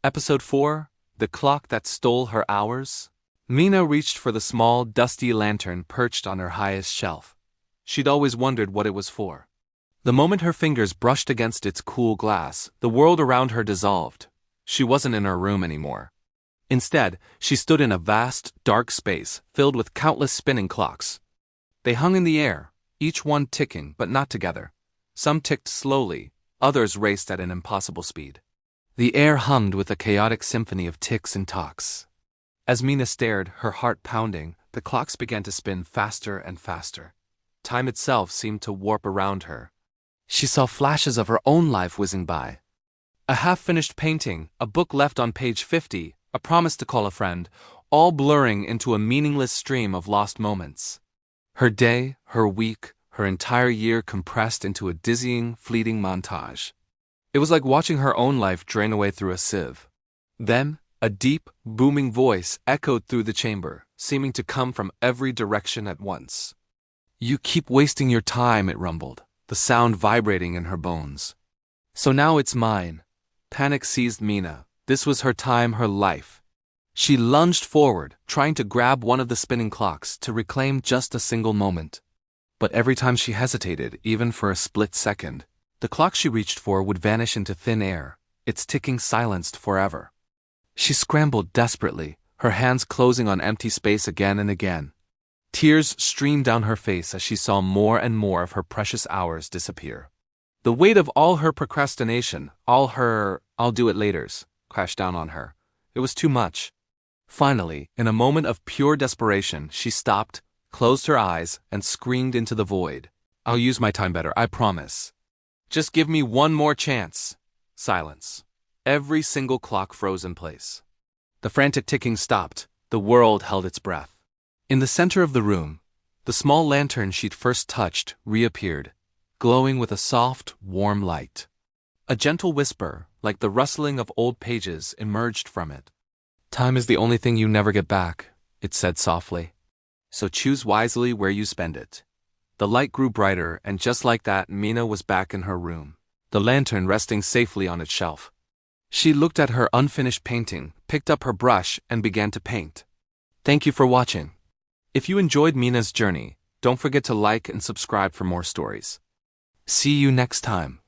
Episode 4, The Clock That Stole Her Hours. Mina reached for the small, dusty lantern perched on her highest shelf. She'd always wondered what it was for. The moment her fingers brushed against its cool glass, the world around her dissolved. She wasn't in her room anymore. Instead, she stood in a vast, dark space filled with countless spinning clocks. They hung in the air, each one ticking, but not together. Some ticked slowly, others raced at an impossible speed. The air hummed with a chaotic symphony of ticks and tocks. As Mina stared, her heart pounding, the clocks began to spin faster and faster. Time itself seemed to warp around her. She saw flashes of her own life whizzing by. A half-finished painting, a book left on page 50, a promise to call a friend, all blurring into a meaningless stream of lost moments. Her day, her week, her entire year compressed into a dizzying, fleeting montage. It was like watching her own life drain away through a sieve. Then, a deep, booming voice echoed through the chamber, seeming to come from every direction at once. "You keep wasting your time," it rumbled, the sound vibrating in her bones. "So now it's mine." Panic seized Mina. This was her time, her life. She lunged forward, trying to grab one of the spinning clocks to reclaim just a single moment. But every time she hesitated, even for a split second, the clock she reached for would vanish into thin air, its ticking silenced forever. She scrambled desperately, her hands closing on empty space again and again. Tears streamed down her face as she saw more and more of her precious hours disappear. The weight of all her procrastination, all her "I'll do it laters," crashed down on her. It was too much. Finally, in a moment of pure desperation, she stopped, closed her eyes, and screamed into the void. "I'll use my time better, I promise. Just give me one more chance." Silence. Every single clock froze in place. The frantic ticking stopped. The world held its breath. In the center of the room, the small lantern she'd first touched reappeared, glowing with a soft, warm light. A gentle whisper, like the rustling of old pages, emerged from it. "Time is the only thing you never get back," it said softly. "So choose wisely where you spend it." The light grew brighter, and just like that, Mina was back in her room, the lantern resting safely on its shelf. She looked at her unfinished painting, picked up her brush, and began to paint. Thank you for watching. If you enjoyed Mina's journey, don't forget to like and subscribe for more stories. See you next time.